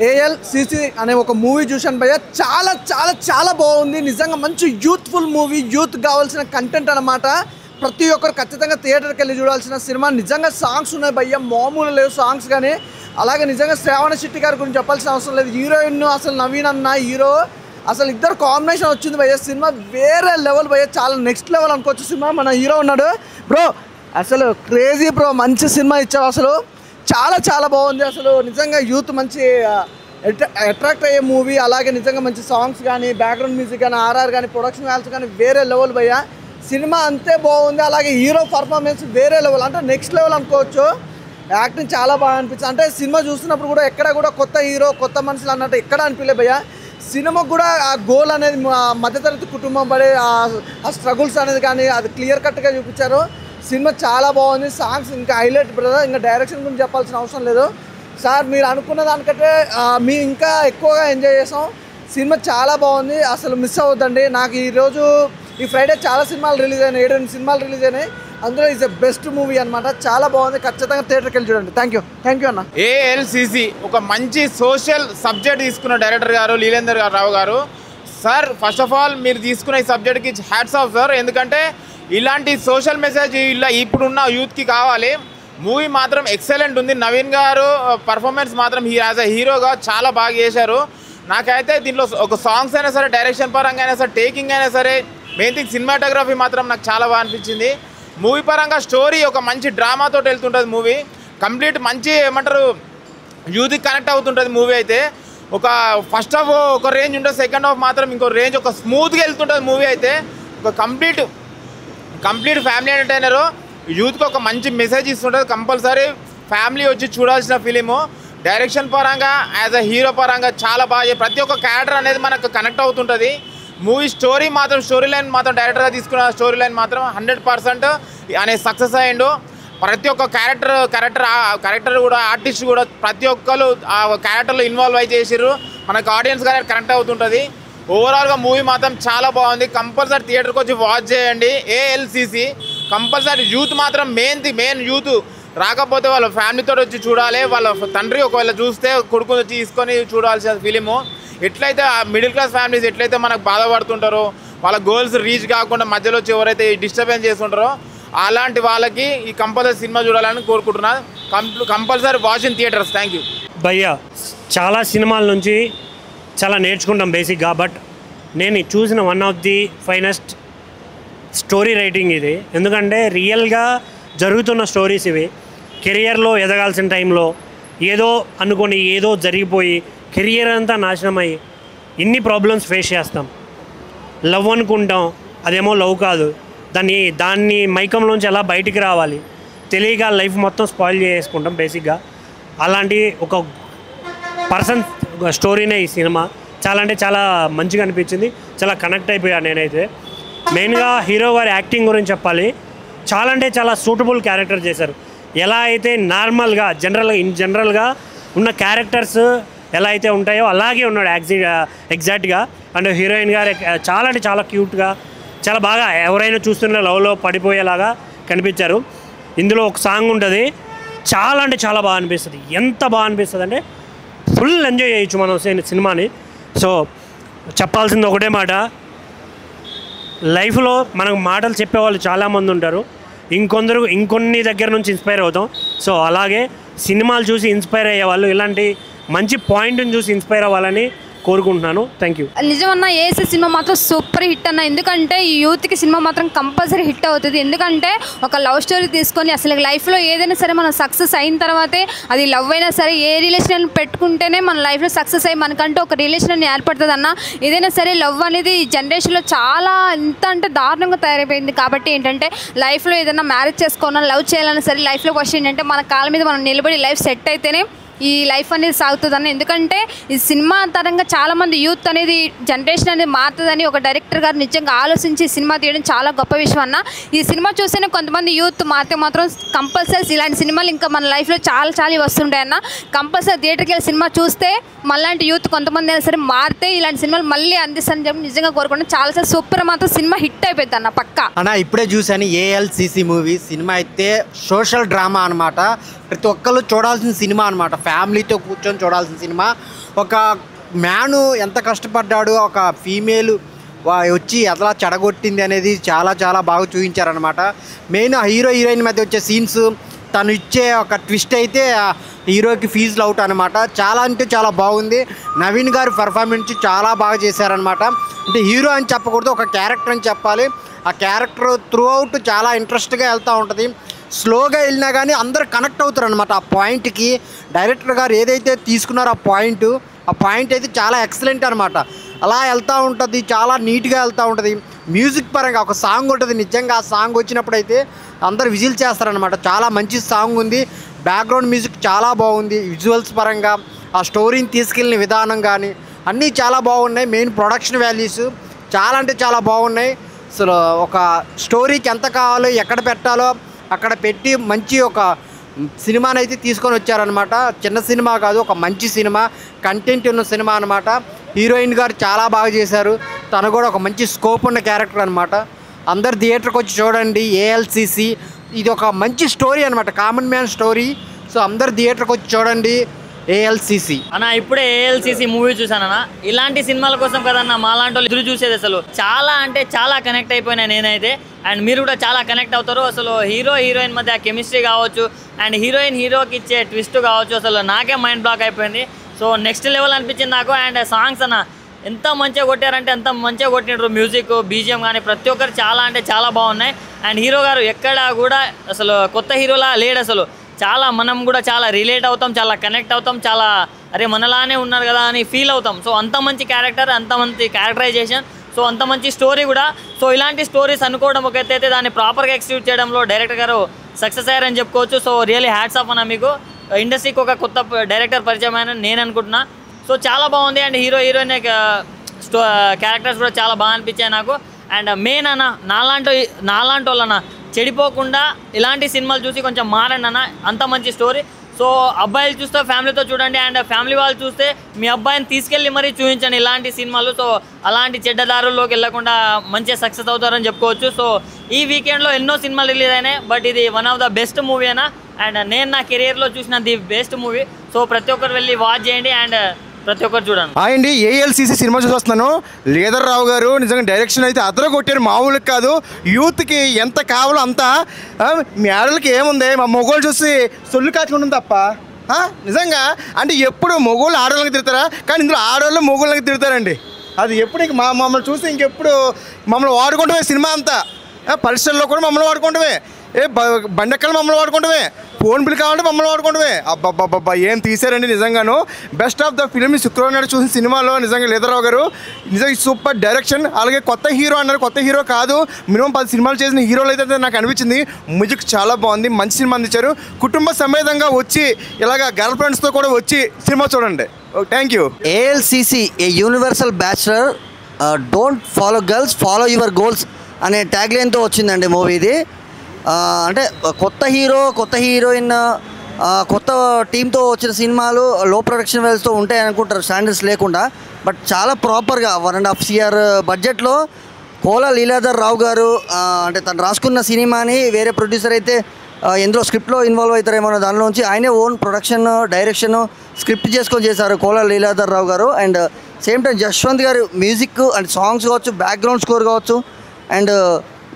ALCC అనే ఒక movie చూశాను భయ్య. చాలా చాలా చాలా బాగుంది. నిజంగా మంచి యూత్ఫుల్ మూవీ, యూత్ కావాల్సిన కంటెంట్ అనమాట. ప్రతి ఒక్కరు ఖచ్చితంగా థియేటర్కి వెళ్ళి చూడాల్సిన సినిమా. నిజంగా సాంగ్స్ ఉన్నాయి భయ్య, మామూలు లేవు సాంగ్స్ కానీ. అలాగే నిజంగా శ్రావణ శెట్టి గారి గురించి చెప్పాల్సిన అవసరం లేదు. హీరోయిన్ అసలు నవీన్ అన్న హీరో అసలు ఇద్దరు కాంబినేషన్ వచ్చింది భయ్య. సినిమా వేరే లెవెల్ భయ్య, చాలా నెక్స్ట్ లెవెల్ అనుకోవచ్చు సినిమా. మన హీరో ఉన్నాడు బ్రో, అసలు క్రేజీ బ్రో, మంచి సినిమా ఇచ్చావు అసలు. చాలా చాలా బాగుంది అసలు. నిజంగా యూత్ మంచి అట్రాక్ట్ అయ్యే మూవీ. అలాగే నిజంగా మంచి సాంగ్స్ కానీ, బ్యాక్గ్రౌండ్ మ్యూజిక్ కానీ, ఆర్ఆర్ కానీ, ప్రొడక్షన్ వాల్యూస్ కానీ వేరే లెవెల్ భయ్య. సినిమా అంతే బాగుంది. అలాగే హీరో పర్ఫార్మెన్స్ వేరే లెవెల్, అంటే నెక్స్ట్ లెవెల్ అనుకోవచ్చు. యాక్టింగ్ చాలా బాగా అనిపించింది. అంటే సినిమా చూస్తున్నప్పుడు కూడా ఎక్కడ కూడా కొత్త హీరో కొత్త మనుషులు అన్నట్టు ఎక్కడ అనిపించలే భయ్య. సినిమాకు కూడా ఆ గోల్ అనేది మధ్యతరగతి కుటుంబం పడే ఆ స్ట్రగుల్స్ అనేది కానీ అది క్లియర్ కట్గా చూపించారు. సినిమా చాలా బాగుంది. సాంగ్స్ ఇంకా హైలైట్ బ్రదర్. ఇంకా డైరెక్షన్ గురించి చెప్పాల్సిన అవసరం లేదు సార్. మీరు అనుకున్న దానికంటే మేము ఇంకా ఎక్కువగా ఎంజాయ్ చేసాం. సినిమా చాలా బాగుంది, అసలు మిస్ అవ్వద్దండి. నాకు ఈరోజు ఈ ఫ్రైడే చాలా సినిమాలు రిలీజ్ అయినాయి, 7 సినిమాలు రిలీజ్ అయినాయి. అందులో ఈజ్ ద బెస్ట్ మూవీ అనమాట. చాలా బాగుంది, ఖచ్చితంగా థియేటర్కి వెళ్ళి చూడండి. థ్యాంక్ యూ అన్న. ఏఎల్సిసి ఒక మంచి సోషల్ సబ్జెక్ట్ తీసుకున్న డైరెక్టర్ గారు లీలేందర్ రావు గారు సార్. ఫస్ట్ ఆఫ్ ఆల్ మీరు తీసుకున్న ఈ సబ్జెక్ట్కి హ్యాట్స్ ఆఫ్ సార్. ఎందుకంటే ఇలాంటి సోషల్ మెసేజ్ ఇలా ఇప్పుడున్న యూత్కి కావాలి. మూవీ మాత్రం ఎక్సలెంట్ ఉంది. నవీన్ గారు పర్ఫార్మెన్స్ మాత్రం యాజ్ అ హీరోగా చాలా బాగా చేశారు. నాకైతే దీంట్లో ఒక సాంగ్స్ అయినా సరే, డైరెక్షన్ పరంగా అయినా సరే, టేకింగ్ అయినా సరే, మెయిన్ థింగ్ సినిమాటోగ్రఫీ మాత్రం నాకు చాలా బాగా అనిపించింది. మూవీ పరంగా స్టోరీ ఒక మంచి డ్రామాతో వెళ్తుంటుంది మూవీ. కంప్లీట్ మంచి ఏమంటారు యూత్కి కనెక్ట్ అవుతుంటుంది మూవీ. అయితే ఒక ఫస్ట్ హాఫ్ ఒక రేంజ్ ఉంటుంది, సెకండ్ హాఫ్ మాత్రం ఇంకో రేంజ్, ఒక స్మూత్గా వెళ్తుంటుంది మూవీ. అయితే ఒక కంప్లీట్ ఫ్యామిలీ ఎంటర్టైనరు, యూత్కి ఒక మంచి మెసేజ్ ఇస్తుంటుంది. కంపల్సరీ ఫ్యామిలీ వచ్చి చూడాల్సిన ఫిలిము. డైరెక్షన్ పరంగా యాజ్ అ హీరో పరంగా చాలా బాగా, ప్రతి ఒక్క క్యారెక్టర్ అనేది మనకు కనెక్ట్ అవుతుంటుంది. మూవీ స్టోరీ లైన్ మాత్రం డైరెక్టర్గా తీసుకున్న స్టోరీ లైన్ మాత్రం 100% అనేది సక్సెస్ అయ్యిండు. ప్రతి ఒక్క క్యారెక్టర్ కూడా, ఆర్టిస్ట్ కూడా ప్రతి ఒక్కరు ఆ క్యారెక్టర్లో ఇన్వాల్వ్ అయి చేసిర్రు. మనకు ఆడియన్స్ కానీ కనెక్ట్ అవుతుంటుంది. ఓవరాల్గా మూవీ మాత్రం చాలా బాగుంది. కంపల్సరీ థియేటర్కి వచ్చి వాచ్ చేయండి. ఏఎల్సిసి కంపల్సరీ యూత్ మాత్రం మెయిన్ యూత్ రాకపోతే వాళ్ళ ఫ్యామిలీతో వచ్చి చూడాలి. వాళ్ళ తండ్రి ఒకవేళ చూస్తే కొడుకుని వచ్చి తీసుకొని చూడాల్సిన ఫిలిము. ఎట్లయితే మిడిల్ క్లాస్ ఫ్యామిలీస్ ఎట్లయితే మనకు బాధపడుతుంటారో, వాళ్ళ గోల్స్ రీచ్ కాకుండా మధ్యలో వచ్చి ఎవరైతే డిస్టర్బెన్స్ చేస్తుంటారో అలాంటి వాళ్ళకి ఈ కంపల్సరీ సినిమా చూడాలని కోరుకుంటున్నాను. Compulsory watch in theatres. Thank you భయ్యా. చాలా సినిమాల నుంచి చాలా నేర్చుకుంటాం బేసిక్గా. బట్ నేను చూసిన one of the finest story writing ఇది. ఎందుకంటే రియల్గా జరుగుతున్న స్టోరీస్ ఇవి. కెరియర్లో ఎదగాల్సిన టైంలో ఏదో అనుకొని ఏదో జరిగిపోయి కెరియర్ అంతా నాశనమయ్యి ఇన్ని ప్రాబ్లమ్స్ ఫేస్ చేస్తాం. లవ్ అనుకుంటాం, అదేమో లవ్ కాదు. దాన్ని మైకంలోంచి ఎలా బయటికి రావాలి తెలియక లైఫ్ మొత్తం స్పాయిల్ చేసుకుంటాం బేసిక్గా. అలాంటి ఒక పర్సన్ స్టోరీనే ఈ సినిమా. చాలా అంటే చాలా మంచిగా అనిపించింది. చాలా కనెక్ట్ అయిపోయాను నేనైతే. మెయిన్గా హీరో గారి యాక్టింగ్ గురించి చెప్పాలి. చాలా అంటే చాలా సూటబుల్ క్యారెక్టర్ చేశారు. ఎలా అయితే నార్మల్గా జనరల్గా ఉన్న క్యారెక్టర్స్ ఎలా అయితే ఉంటాయో అలాగే ఉన్నాడు ఎగ్జాక్ట్గా. అండ్ హీరోయిన్ గారు చాలా అంటే చాలా క్యూట్గా, చాలా బాగా ఎవరైనా చూస్తున్న లవ్లో పడిపోయేలాగా కనిపించారు. ఇందులో ఒక సాంగ్ ఉంటుంది, చాలా అంటే చాలా బాగా అనిపిస్తుంది. ఎంత బాగా అనిపిస్తుంది అంటే ఫుల్ ఎంజాయ్ చేయొచ్చు మనం సినిమాని. సో చెప్పాల్సింది ఒకటే మాట, లైఫ్లో మనకు మాటలు చెప్పేవాళ్ళు చాలామంది ఉంటారు. ఇంకొన్ని దగ్గర నుంచి ఇన్స్పైర్ అవుతాం. సో అలాగే సినిమాలు చూసి ఇన్స్పైర్ అయ్యేవాళ్ళు ఇలాంటి మంచి పాయింట్ని చూసి ఇన్స్పైర్ అవ్వాలని కోరుకుంటున్నాను. Thank you. నిజమన్నా ఏఎస్సి సినిమా మాత్రం సూపర్ హిట్ అన్న. ఎందుకంటే ఈ యూత్కి సినిమా మాత్రం కంపల్సరీ హిట్ అవుతుంది. ఎందుకంటే ఒక లవ్ స్టోరీ తీసుకొని అసలు లైఫ్లో ఏదైనా సరే మనం సక్సెస్ అయిన తర్వాతే, అది లవ్ అయినా సరే ఏ రిలేషన్ పెట్టుకుంటేనే మన లైఫ్లో సక్సెస్ అయ్యి మనకంటే ఒక రిలేషన్ అని ఏర్పడుతుంది అన్న. ఏదైనా సరే లవ్ అనేది ఈ జనరేషన్లో చాలా ఎంత అంటే దారుణంగా తయారైపోయింది. కాబట్టి ఏంటంటే లైఫ్లో ఏదైనా మ్యారేజ్ చేసుకోవాలన్నా లవ్ చేయాలన్నా సరే లైఫ్లో ఫస్ట్ ఏంటంటే మన కాళ్ళ మీద మనం నిలబడి లైఫ్ సెట్ అయితేనే ఈ లైఫ్ అనేది సాగుతుందని. ఎందుకంటే ఈ సినిమా తరంగా చాలామంది యూత్ అనేది జనరేషన్ అనేది మారుతుందని ఒక డైరెక్టర్ గారు నిజంగా ఆలోచించి సినిమా తీయడం చాలా గొప్ప విషయం అన్న. ఈ సినిమా చూస్తేనే కొంతమంది యూత్ మారితే మాత్రం కంపల్సరీ ఇలాంటి సినిమాలు ఇంకా మన లైఫ్లో చాలా వస్తుంటాయి అన్న. కంపల్సరీ థియేటర్కి వెళ్ళి సినిమా చూస్తే మళ్ళాంటి యూత్ కొంతమంది అయినా సరే మారితే ఇలాంటి సినిమాలు మళ్ళీ అందిస్తారని చెప్పి నిజంగా కోరుకుంటున్నాను. చాలా సూపర్ మాత్రం సినిమా హిట్ అయిపోయింది అన్న పక్కా అన్న. ఇప్పుడే చూశాను ఏఎల్సిసి మూవీ. సినిమా అయితే సోషల్ డ్రామా అనమాట. ప్రతి ఒక్కళ్ళు చూడాల్సిన సినిమా అనమాట. ఫ్యామిలీతో కూర్చొని చూడాల్సిన సినిమా. ఒక మ్యాను ఎంత కష్టపడ్డాడు, ఒక ఫీమేల్ వచ్చి ఎలా చెడగొట్టింది అనేది చాలా చాలా బాగా చూపించారనమాట. మెయిన్ హీరో హీరోయిన్ మధ్య వచ్చే సీన్స్, తను ఇచ్చే ఒక ట్విస్ట్ అయితే హీరోకి ఫీజులు అవుట్ అనమాట. చాలా అంటే చాలా బాగుంది. నవీన్ గారు పర్ఫార్మెన్స్ చాలా బాగా చేశారనమాట. అంటే హీరో అని చెప్పకూడదు, ఒక క్యారెక్టర్ అని చెప్పాలి. ఆ క్యారెక్టర్ త్రూ అవుట్ చాలా ఇంట్రెస్ట్గా వెళ్తూ ఉంటుంది. స్లోగా వెళ్ళినా కానీ అందరు కనెక్ట్ అవుతారు అనమాట ఆ పాయింట్కి. డైరెక్టర్ గారు ఏదైతే తీసుకున్నారో ఆ పాయింట్ అయితే చాలా ఎక్సలెంట్ అనమాట. అలా వెళ్తూ ఉంటుంది, చాలా నీట్గా వెళ్తూ ఉంటుంది. మ్యూజిక్ పరంగా ఒక సాంగ్ ఉంటుంది, నిజంగా ఆ సాంగ్ వచ్చినప్పుడు అయితే అందరు విజిల్ చేస్తారనమాట. చాలా మంచి సాంగ్ ఉంది. బ్యాక్గ్రౌండ్ మ్యూజిక్ చాలా బాగుంది. విజువల్స్ పరంగా ఆ స్టోరీని తీసుకెళ్ళిన విధానం కానీ అన్నీ చాలా బాగున్నాయి. మెయిన్ ప్రొడక్షన్ వాల్యూస్ చాలా అంటే చాలా బాగున్నాయి. అసలు ఒక స్టోరీకి ఎంత కావాలో ఎక్కడ పెట్టాలో అక్కడ పెట్టి మంచి ఒక సినిమాని అయితే తీసుకొని వచ్చారనమాట. చిన్న సినిమా కాదు, ఒక మంచి సినిమా, కంటెంట్ ఉన్న సినిమా అనమాట. హీరోయిన్ గారు చాలా బాగా చేశారు. తను కూడా ఒక మంచి స్కోప్ ఉన్న క్యారెక్టర్ అనమాట. అందరు థియేటర్కి వచ్చి చూడండి. ఏఎల్సిసి ఇది ఒక మంచి స్టోరీ అనమాట, కామన్ మ్యాన్ స్టోరీ. సో అందరు థియేటర్కి వచ్చి చూడండి ఏఎల్సిసి. అన్న ఇప్పుడే ఏఎల్సిసి మూవీ చూసానన్న. ఇలాంటి సినిమాల కోసం కదన్న మాలాంటి వాళ్ళు ఎదురు చూసేది. అసలు చాలా అంటే చాలా కనెక్ట్ అయిపోయినా నేనైతే, అండ్ మీరు కూడా చాలా కనెక్ట్ అవుతారు. అసలు హీరో హీరోయిన్ మధ్య కెమిస్ట్రీ కావచ్చు, అండ్ హీరోకి ఇచ్చే ట్విస్ట్ కావచ్చు, అసలు నాకే మైండ్ బ్లాక్ అయిపోయింది. సో నెక్స్ట్ లెవెల్ అనిపించింది నాకు. అండ్ సాంగ్స్ అన్న ఎంత మంచిగా కొట్టారంటే అంత మంచిగా కొట్టినారు. మ్యూజిక్, బీజిఎం కానీ ప్రతి ఒక్కరు చాలా అంటే చాలా బాగున్నాయి. అండ్ హీరో గారు ఎక్కడ కూడా అసలు కొత్త హీరోలా లేడు. అసలు చాలా మనం కూడా చాలా రిలేట్ అవుతాం, చాలా కనెక్ట్ అవుతాం, చాలా అరే మనలానే ఉన్నారు కదా అని ఫీల్ అవుతాం. సో అంత మంచి క్యారెక్టర్, అంత మంచి క్యారెక్టరైజేషన్, సో అంత మంచి స్టోరీ కూడా. సో ఇలాంటి స్టోరీస్ అనుకోవడం ఒక ఎత్తు అయితే దాన్ని ప్రాపర్గా ఎక్స్క్యూట్ చేయడంలో డైరెక్టర్ గారు సక్సెస్ అయ్యారని చెప్పుకోవచ్చు. సో రియల్లీ హ్యాట్స్ ఆఫ్ అన్న మీకు. ఇండస్ట్రీకి ఒక కొత్త డైరెక్టర్ పరిచయం అయిన నేను అనుకుంటున్నా. సో చాలా బాగుంది. అండ్ హీరో హీరోయిన్ క్యారెక్టర్స్ కూడా చాలా బాగా అనిపించాయి నాకు. అండ్ మెయిన్ అన్న నాలాంటి వాళ్ళన్న చెడిపోకుండా ఇలాంటి సినిమాలు చూసి కొంచెం మారండి అన్న. అంత మంచి స్టోరీ. సో అబ్బాయిలు చూస్తే ఫ్యామిలీతో చూడండి, అండ్ ఫ్యామిలీ వాళ్ళు చూస్తే మీ అబ్బాయిని తీసుకెళ్ళి మరీ చూపించండి ఇలాంటి సినిమాలు. సో అలాంటి చెడ్డదారుల్లోకి వెళ్ళకుండా మంచిగా సక్సెస్ అవుతారని చెప్పుకోవచ్చు. సో ఈ వీకెండ్లో ఎన్నో సినిమాలు రిలీజ్ అయినాయి, బట్ ఇది one of the best movie అన్న. అండ్ నేను నా కెరియర్లో చూసిన ది బెస్ట్ మూవీ. సో ప్రతి ఒక్కరు వెళ్ళి వాచ్ చేయండి అండ్ ప్రతి ఒక్కరు చూడండి. అండి ఏఎల్సిసి సినిమా చూసి వస్తున్నాను. లీదర్ రావు గారు నిజంగా డైరెక్షన్ అయితే అదర కొట్టారు, మామూలుగా కాదు. యూత్కి ఎంత కావాలో అంత. మీ ఆడలకి ఏముంది, మా మొగోళ్ళు చూసి సొల్లు కాచుకుంటుంది తప్ప నిజంగా. అంటే ఎప్పుడు మొగోళ్ళు ఆడవాళ్ళకి తిడతారా, కానీ ఇందులో ఆడవాళ్ళు మొగోళ్ళకి తిడతారండి. అది ఎప్పుడు ఇంక మమ్మల్ని చూసి ఇంకెప్పుడు మమ్మల్ని వాడుకుంటామే. సినిమా అంతా పరిశ్రమలో కూడా మమ్మల్ని వాడుకుంటామే, బండెక్కలు మమ్మల్ని వాడుకుంటామే, ఫోన్ బిల్ కావాలంటే మమ్మల్ని వాడుకుంటామే. అబ్బాబ్బాబ్బా ఏం తీశారండి నిజంగాను. బెస్ట్ ఆఫ్ ద ఫిలిం శుక్రవారం నాడు చూసిన సినిమాలో నిజంగా లీదర్రావు గారు నిజంగా సూపర్ డైరెక్షన్. అలాగే కొత్త హీరో అన్నారు, కొత్త హీరో కాదు, మినిమం 10 సినిమాలు చేసిన హీరోలు అయితే నాకు అనిపించింది. మ్యూజిక్ చాలా బాగుంది, మంచి సినిమా అందించారు. కుటుంబ సమేతంగా వచ్చి ఇలాగ గర్ల్ ఫ్రెండ్స్తో కూడా వచ్చి సినిమా చూడండి. Thank you. ALCC a universal bachelor, don't follow girls, follow your goals అనే ట్యాగ్లైన్తో వచ్చిందండి మూవీ ఇది. అంటే కొత్త హీరో, కొత్త హీరోయిన్, కొత్త టీంతో వచ్చిన సినిమాలు లో ప్రొడక్షన్ వాల్యూస్తో ఉంటాయి అనుకుంటారు, స్టాండర్డ్స్ లేకుండా. బట్ చాలా ప్రాపర్గా 1.5 CR బడ్జెట్లో కోలా లీలాధర్ రావు గారు అంటే తను రాసుకున్న సినిమాని వేరే ప్రొడ్యూసర్ అయితే ఎందులో స్క్రిప్ట్లో ఇన్వాల్వ్ అవుతారేమో దానిలోంచి ఆయనే ఓన్ ప్రొడక్షన్, డైరెక్షన్, స్క్రిప్ట్ చేసుకొని చేశారు కోలా లీలాధర్ రావు గారు. అండ్ సేమ్ టైం జశ్వంత్ గారు మ్యూజిక్ అండ్ సాంగ్స్ కావచ్చు, బ్యాక్గ్రౌండ్ స్కోర్ కావచ్చు, అండ్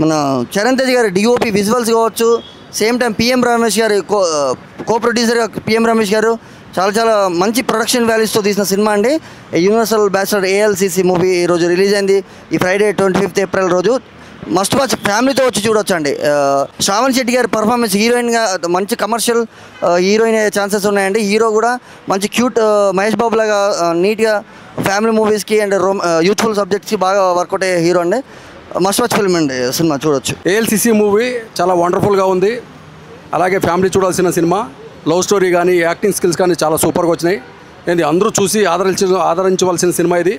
మన చరణ్ తేజ్ గారి డిఓపి విజువల్స్ కావచ్చు, సేమ్ టైం పిఎం రమేష్ గారు కో ప్రొడ్యూసర్గా పిఎం రమేష్ గారు చాలా చాలా మంచి ప్రొడక్షన్ వాల్యూస్తో తీసిన సినిమా అండి యూనివర్సల్ బ్యాచులర్ ఏఎల్సిసి మూవీ. ఈరోజు రిలీజ్ అయింది, ఈ ఫ్రైడే 25th April రోజు. మస్ట్ వాచ్, ఫ్యామిలీతో వచ్చి చూడొచ్చు అండి. శ్రావణ్ శెట్టి గారి పర్ఫార్మెన్స్ హీరోయిన్గా మంచి కమర్షియల్ హీరోయిన్ అయ్యే ఛాన్సెస్ ఉన్నాయండి. హీరో కూడా మంచి క్యూట్ మహేష్ బాబు లాగా నీట్గా ఫ్యామిలీ మూవీస్కి అండ్ యూత్ఫుల్ సబ్జెక్ట్స్కి బాగా వర్కౌట్ అయ్యే హీరో అండి. మస్ట్ వాచ్ ఫిల్మ్ అండి, సినిమా చూడొచ్చు. ఏఎల్సిసి మూవీ చాలా వండర్ఫుల్గా ఉంది. అలాగే ఫ్యామిలీ చూడాల్సిన సినిమా. లవ్ స్టోరీ కానీ యాక్టింగ్ స్కిల్స్ కానీ చాలా సూపర్గా వచ్చినాయి. ఏంది అందరూ చూసి ఆదరించవలసిన సినిమా ఇది.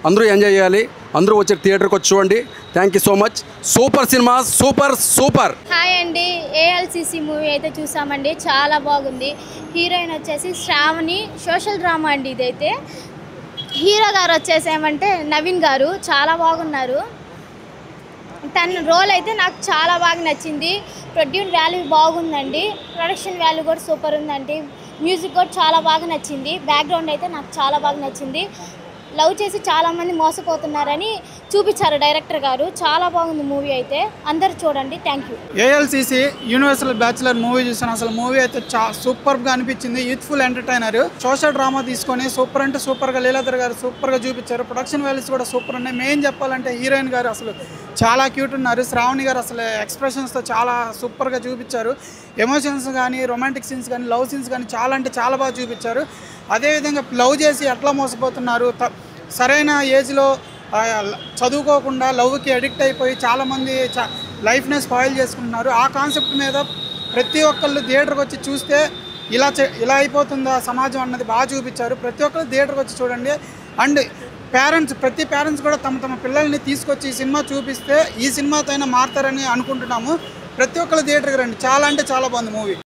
అందరూ ఎంజాయ్ చేయాలి, అందరూ వచ్చి థియేటర్కి వచ్చి చూడండి. Thank you so much. Super cinema, super super. Hi అండి, ఏఎల్సిసి మూవీ అయితే చూసామండి, చాలా బాగుంది. హీరోయిన్ వచ్చేసి శ్రావణి, సోషల్ డ్రామా అండి ఇదైతే. హీరో గారు వచ్చేసేమంటే నవీన్ గారు, చాలా బాగున్నారు. తన రోల్ అయితే నాకు చాలా బాగా నచ్చింది. ప్రొడ్యూస్ వాల్యూ బాగుందండి, ప్రొడక్షన్ వాల్యూ కూడా సూపర్ ఉందండి. మ్యూజిక్ కూడా చాలా బాగా నచ్చింది. బ్యాక్గ్రౌండ్ అయితే నాకు చాలా బాగా నచ్చింది. లవ్ చేసి చాలామంది మోసపోతున్నారని చూపించారు డైరెక్టర్ గారు. చాలా బాగుంది మూవీ అయితే, అందరు చూడండి. Thank you. ALCC universal bachelor movie చూసాను. అసలు మూవీ అయితే సూపర్గా అనిపించింది. యూత్ఫుల్ ఎంటర్టైనర్, సోషల్ డ్రామా తీసుకొని సూపర్ అంటే సూపర్గా లీలాధర్ గారు సూపర్గా చూపించారు. ప్రొడక్షన్ వాల్యూస్ కూడా సూపర్ ఉన్నాయి. మెయిన్ చెప్పాలంటే హీరోయిన్ గారు అసలు చాలా క్యూట్ ఉన్నారు. శ్రావణి గారు అసలు ఎక్స్ప్రెషన్స్తో చాలా సూపర్గా చూపించారు. ఎమోషన్స్ కానీ, రొమాంటిక్ సీన్స్ కానీ, లవ్ సీన్స్ కానీ చాలా అంటే చాలా బాగా చూపించారు. అదేవిధంగా లవ్ చేసి ఎట్లా మోసపోతున్నారు, సరైన ఏజ్లో చదువుకోకుండా లవ్కి అడిక్ట్ అయిపోయి చాలామంది లైఫ్ని స్పాయిల్ చేసుకుంటున్నారు. ఆ కాన్సెప్ట్ మీద ప్రతి ఒక్కళ్ళు థియేటర్కి వచ్చి చూస్తే ఇలా అయిపోతుందా సమాజం అన్నది బాగా చూపించారు. ప్రతి ఒక్కళ్ళు థియేటర్కి వచ్చి చూడండి. అండ్ ప్రతి పేరెంట్స్ కూడా తమ పిల్లల్ని తీసుకొచ్చి ఈ సినిమా చూపిస్తే ఈ సినిమాతో అయినా మారుతారని అనుకుంటున్నాము. ప్రతి ఒక్కళ్ళు థియేటర్కి రండి. చాలా అంటే చాలా బాగుంది మూవీ.